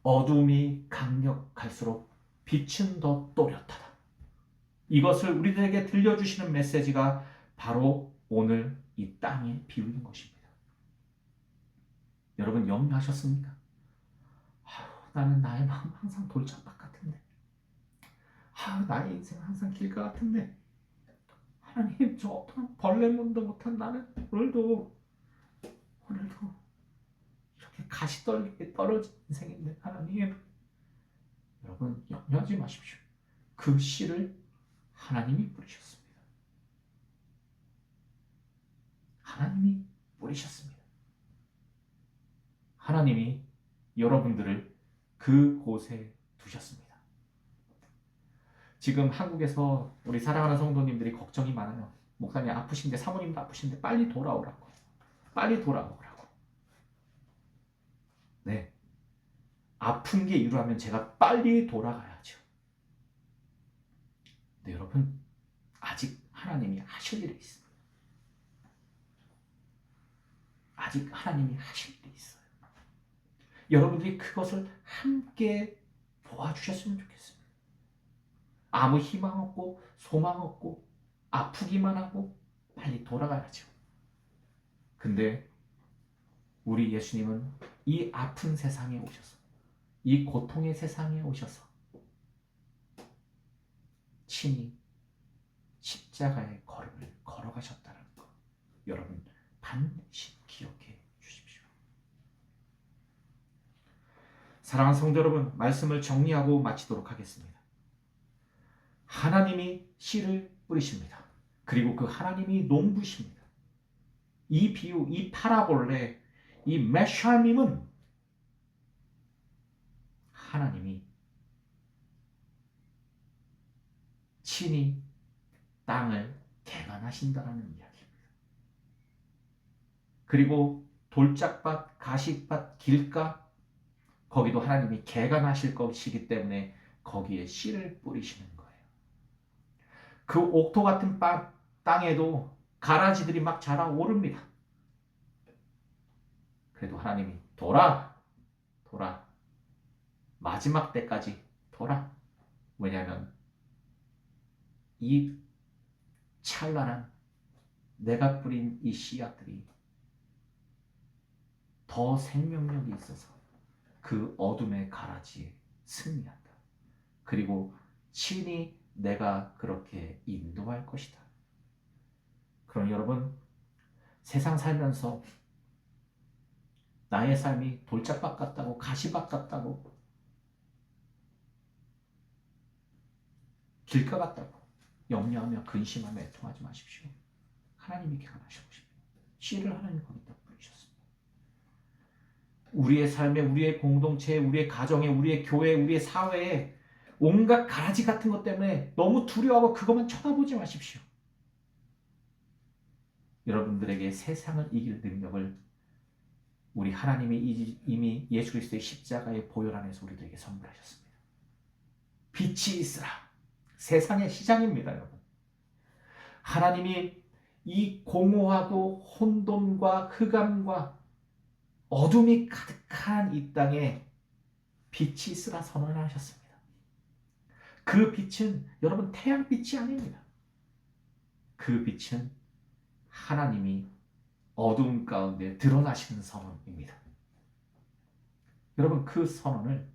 Speaker 1: 어둠이 강력할수록 빛은 더 또렷하다. 이것을 우리들에게 들려주시는 메시지가 바로 오늘 이 땅의 비유인 것입니다. 여러분 염려하셨습니까? 나는 나의 마음 항상 돌짝밭 같은데, 나의 인생 항상 길가 같은데, 하나님 저 어떤 벌레문도 못한 나는 오늘도 이렇게 가시떨기에 떨어진 인생인데, 하나님, 여러분 염려하지 마십시오. 그 씨를 하나님이 뿌리셨습니다. 하나님이 뿌리셨습니다. 하나님이 여러분들을 그곳에 두셨습니다. 지금 한국에서 우리 사랑하는 성도님들이 걱정이 많아요. 목사님 아프신데, 사모님도 아프신데 빨리 돌아오라고. 빨리 돌아오라고. 네. 아픈 게 이유라면 제가 빨리 돌아가야죠. 근데 여러분, 아직 하나님이 하실 일이 있습니다. 아직 하나님이 하실 일이 있어요. 여러분들이 그것을 함께 도와주셨으면 좋겠습니다. 아무 희망 없고 소망 없고 아프기만 하고 빨리 돌아가야죠. 근데 우리 예수님은 이 아픈 세상에 오셔서, 이 고통의 세상에 오셔서 친히 십자가의 걸음을 걸어가셨다는 것, 여러분 반드시 기억해 주십시오. 사랑하는 성도 여러분, 말씀을 정리하고 마치도록 하겠습니다. 하나님이 씨를 뿌리십니다. 그리고 그 하나님이 농부십니다. 이 비유, 이 파라볼레, 이 메샬밈은 하나님이 친히 땅을 개간하신다는 이야기입니다. 그리고 돌짝밭, 가시밭, 길가, 거기도 하나님이 개간하실 것이기 때문에 거기에 씨를 뿌리시는 거예요. 그 옥토 같은 땅에도 가라지들이 막 자라오릅니다. 그래도 하나님이 돌아, 마지막 때까지 돌아. 왜냐하면 이 찬란한 내가 뿌린 이 씨앗들이 더 생명력이 있어서 그 어둠의 가라지에 승리한다. 그리고 친히 내가 그렇게 인도할 것이다. 그럼 여러분, 세상 살면서 나의 삶이 돌짝밭 같다고, 가시밭 같다고, 길가 같다고 염려하며 근심하며 애통하지 마십시오. 하나님이 개간하신 것입니다. 씨를 하나님이 거기다 뿌리셨습니다. 우리의 삶에, 우리의 공동체에, 우리의 가정에, 우리의 교회에, 우리의 사회에 온갖 가라지 같은 것 때문에 너무 두려워하고 그것만 쳐다보지 마십시오. 여러분들에게 세상을 이길 능력을 우리 하나님이 이미 예수 그리스도의 십자가의 보혈 안에서 우리들에게 선물하셨습니다. 빛이 있으라. 세상의 시장입니다, 여러분. 하나님이 이 공허하고 혼돈과 흑암과 어둠이 가득한 이 땅에 빛이 있으라 선언하셨습니다. 그 빛은 여러분 태양빛이 아닙니다. 그 빛은 하나님이 어두운 가운데 드러나시는 선언입니다. 여러분 그 선언을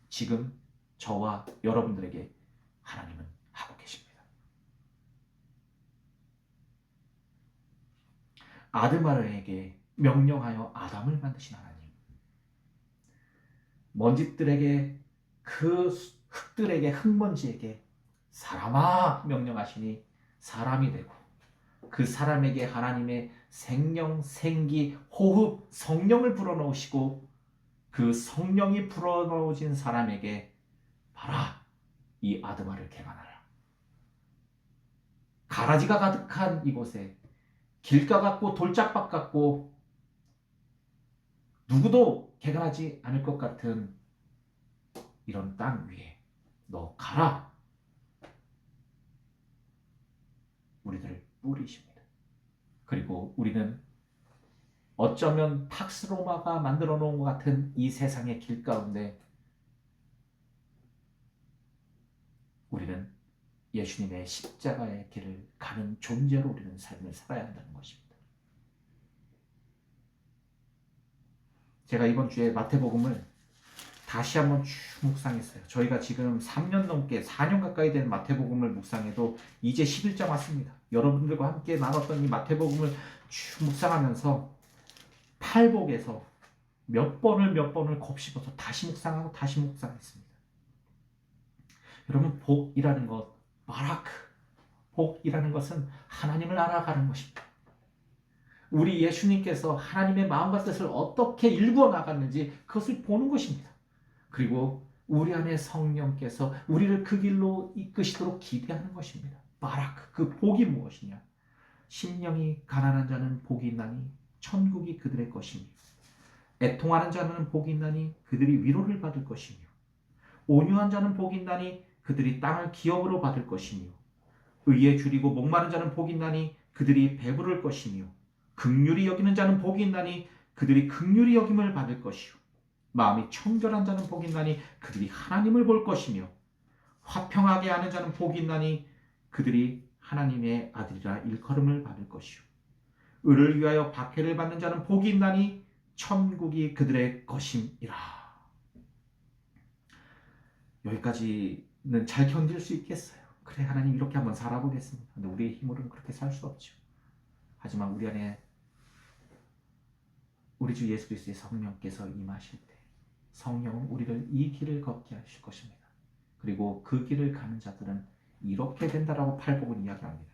Speaker 1: 지금 저와 여러분들에게 하나님은 하고 계십니다. 아드마르에게 명령하여 아담을 만드신 하나님, 먼지들에게 그 흙들에게 흙먼지에게 사람아 명령하시니 사람이 되고 그 사람에게 하나님의 생명, 생기, 호흡, 성령을 불어넣으시고 그 성령이 불어넣어진 사람에게 봐라 이 아드마를 개간하라. 가라지가 가득한 이곳에 길가 같고 돌짝밭 같고 누구도 개간하지 않을 것 같은 이런 땅 위에 너 가라. 우리들을 뿌리십니다. 그리고 우리는 어쩌면 팍스로마가 만들어 놓은 것 같은 이 세상의 길 가운데 우리는 예수님의 십자가의 길을 가는 존재로 우리는 삶을 살아야 한다는 것입니다. 제가 이번 주에 마태복음을 다시 한번 쭉 묵상했어요. 저희가 지금 3년 넘게 4년 가까이 된 마태복음을 묵상해도 이제 11장 왔습니다. 여러분들과 함께 나눴던 이 마태복음을 쭉 묵상하면서 팔복에서 몇 번을 곱씹어서 다시 묵상하고 다시 묵상했습니다. 여러분 복이라는 것, 바라크, 복이라는 것은 하나님을 알아가는 것입니다. 우리 예수님께서 하나님의 마음과 뜻을 어떻게 일구어 나갔는지 그것을 보는 것입니다. 그리고 우리 안에 성령께서 우리를 그 길로 이끄시도록 기대하는 것입니다. 바라크, 그 복이 무엇이냐? 심령이 가난한 자는 복이 있나니 천국이 그들의 것이며 애통하는 자는 복이 있나니 그들이 위로를 받을 것이며 온유한 자는 복이 있나니 그들이 땅을 기업으로 받을 것이며 의에 줄이고 목마른 자는 복이 있나니 그들이 배부를 것이며 긍휼히 여기는 자는 복이 있나니 그들이 긍휼히 여김을 받을 것이요 마음이 청결한 자는 복이 있나니 그들이 하나님을 볼 것이며 화평하게 하는 자는 복이 있나니 그들이 하나님의 아들이라 일컬음을 받을 것이요 의를 위하여 박해를 받는 자는 복이 있나니 천국이 그들의 것임이라. 여기까지는 잘 견딜 수 있겠어요. 그래 하나님 이렇게 한번 살아보겠습니다. 근데 우리의 힘으로는 그렇게 살 수 없죠. 하지만 우리 안에 우리 주 예수 그리스도의 성령께서 임하실 때 성령은 우리를 이 길을 걷게 하실 것입니다. 그리고 그 길을 가는 자들은 이렇게 된다라고 팔복은 이야기합니다.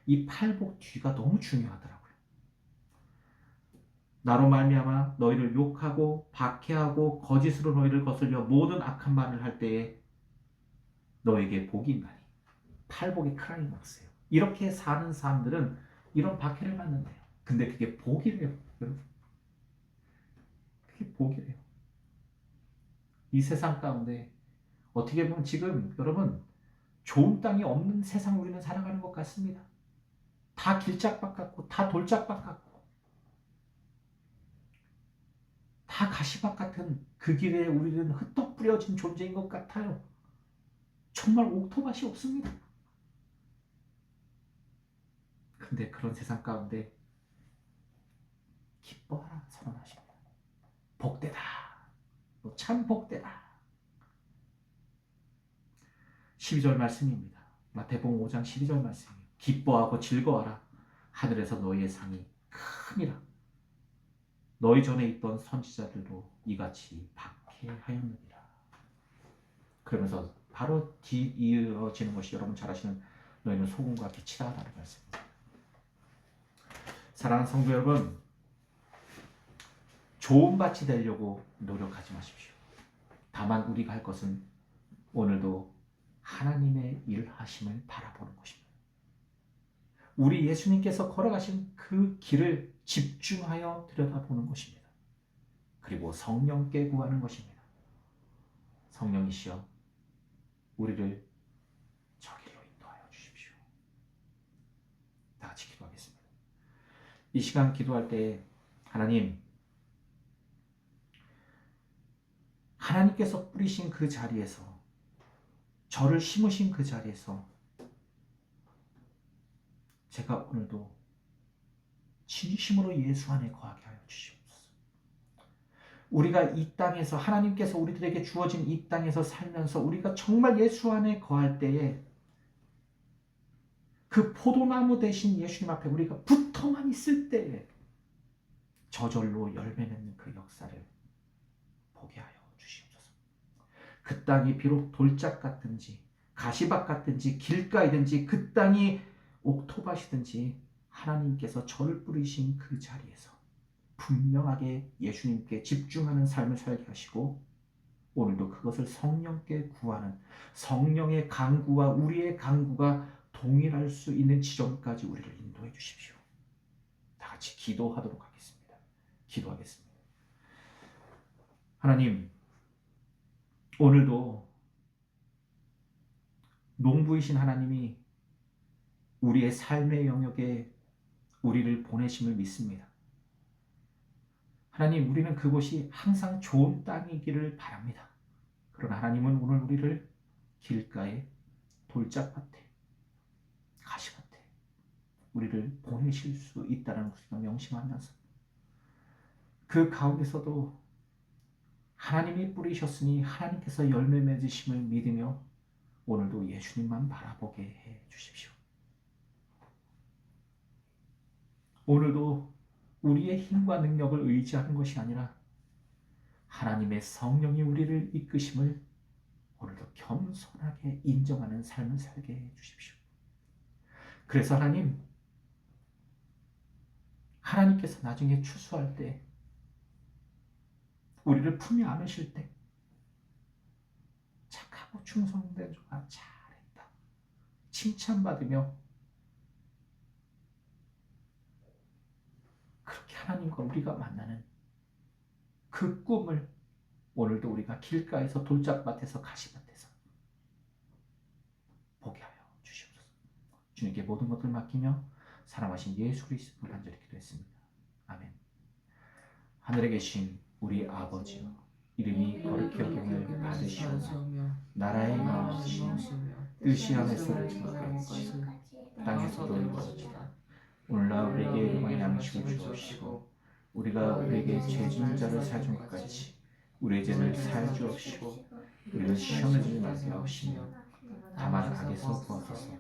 Speaker 1: 이 팔복 뒤가 너무 중요하더라고요. 나로 말미암아 너희를 욕하고 박해하고 거짓으로 너희를 거슬려 모든 악한 말을 할 때에 너에게 복이 있나니 팔복의 크라이막스예요. 이렇게 사는 사람들은 이런 박해를 받는데요. 근데 그게 복이래요. 여러분. 그게 복이래요. 이 세상 가운데 어떻게 보면 지금 여러분 좋은 땅이 없는 세상 우리는 살아가는 것 같습니다. 다 길짝밭 같고 다 돌짝밭 같고 다 가시밭 같은 그 길에 우리는 흩떡 뿌려진 존재인 것 같아요. 정말 옥토밭이 없습니다. 근데 그런 세상 가운데 기뻐하라 선언하십니다. 복되다. 너 참 복되다. 12절 말씀입니다. 마태복음 5장 12절 말씀이에요. 기뻐하고 즐거워하라. 하늘에서 너희의 상이 크니라. 너희 전에 있던 선지자들도 이같이 박해하였느니라. 그러면서 바로 뒤이어지는 것이 여러분 잘 아시는 너희는 소금과 빛이다 라는 말씀입니다. 사랑하는 성도 여러분, 좋은 밭이 되려고 노력하지 마십시오. 다만 우리가 할 것은 오늘도 하나님의 일하심을 바라보는 것입니다. 우리 예수님께서 걸어가신 그 길을 집중하여 들여다보는 것입니다. 그리고 성령께 구하는 것입니다. 성령이시여 우리를 저 길로 인도하여 주십시오. 다 같이 기도하겠습니다. 이 시간 기도할 때 하나님 하나님께서 뿌리신 그 자리에서, 저를 심으신 그 자리에서 제가 오늘도 진심으로 예수 안에 거하게 하여 주시옵소서. 우리가 이 땅에서, 하나님께서 우리들에게 주어진 이 땅에서 살면서 우리가 정말 예수 안에 거할 때에 그 포도나무 대신 예수님 앞에 우리가 붙어만 있을 때에 저절로 열매 맺는 그 역사를 보게 하여 주시옵소서. 그 땅이 비록 돌짝 같든지 가시밭 같든지 길가이든지 그 땅이 옥토밭이든지 하나님께서 저를 뿌리신 그 자리에서 분명하게 예수님께 집중하는 삶을 살게 하시고, 오늘도 그것을 성령께 구하는, 성령의 강구와 우리의 강구가 동일할 수 있는 지점까지 우리를 인도해 주십시오. 다 같이 기도하도록 하겠습니다. 기도하겠습니다. 하나님, 오늘도 농부이신 하나님이 우리의 삶의 영역에 우리를 보내심을 믿습니다. 하나님, 우리는 그곳이 항상 좋은 땅이기를 바랍니다. 그러나 하나님은 오늘 우리를 길가에, 돌짝밭에, 가시밭에 우리를 보내실 수 있다는 것을 명심하면서 그 가운데서도 하나님이 뿌리셨으니 하나님께서 열매 맺으심을 믿으며 오늘도 예수님만 바라보게 해 주십시오. 오늘도 우리의 힘과 능력을 의지하는 것이 아니라 하나님의 성령이 우리를 이끄심을 오늘도 겸손하게 인정하는 삶을 살게 해 주십시오. 그래서 하나님께서 나중에 추수할 때, 우리를 품에 안으실 때 착하고 충성된 종아 잘했다 칭찬받으며 그렇게 하나님과 우리가 만나는 그 꿈을 오늘도 우리가 길가에서, 돌짝밭에서, 가시밭에서 보게 하여 주시옵소서. 주님께 모든 것을 맡기며 사랑하신 예수 그리스도 간절히 기도했습니다. 아멘. 하늘에 계신 우리 아버지여, 이름이 거룩히 여김을 받으시오며 나라의 임하시며 뜻이 하늘에서 이루어지듯이 땅에서도 이루어지이다. 오늘날 우리에게 일용할 양식을 주옵시고 우리가 우리에게 죄 지은 자를 사준 것 같이 우리의 죄를 사하여 주옵시고 우리를 시험에 들지 말게 하옵시며 다만 악에서 구하소서.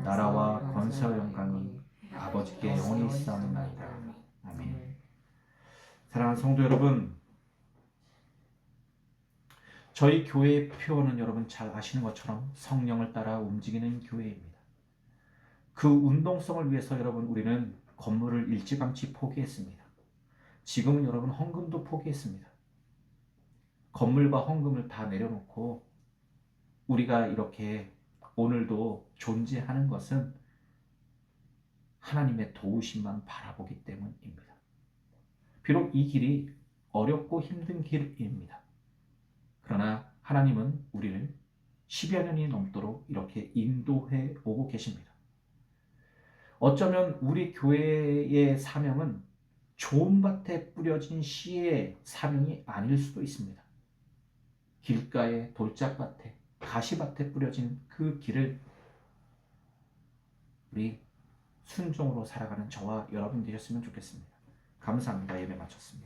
Speaker 1: 나라와 권세와 영광이 아버지께 영원히 있사옵나이다. 아멘. 사랑하는 성도 여러분, 저희 교회의 표어는 여러분 잘 아시는 것처럼 성령을 따라 움직이는 교회입니다. 그 운동성을 위해서 여러분 우리는 건물을 일찌감치 포기했습니다. 지금은 여러분 헌금도 포기했습니다. 건물과 헌금을 다 내려놓고 우리가 이렇게 오늘도 존재하는 것은 하나님의 도우심만 바라보기 때문입니다. 비록 이 길이 어렵고 힘든 길입니다. 그러나 하나님은 우리를 10여 년이 넘도록 이렇게 인도해 오고 계십니다. 어쩌면 우리 교회의 사명은 좋은 밭에 뿌려진 씨의 사명이 아닐 수도 있습니다. 길가에, 돌짝밭에, 가시밭에 뿌려진 그 길을 우리 순종으로 살아가는 저와 여러분 되셨으면 좋겠습니다. 감사합니다. 예배 마쳤습니다.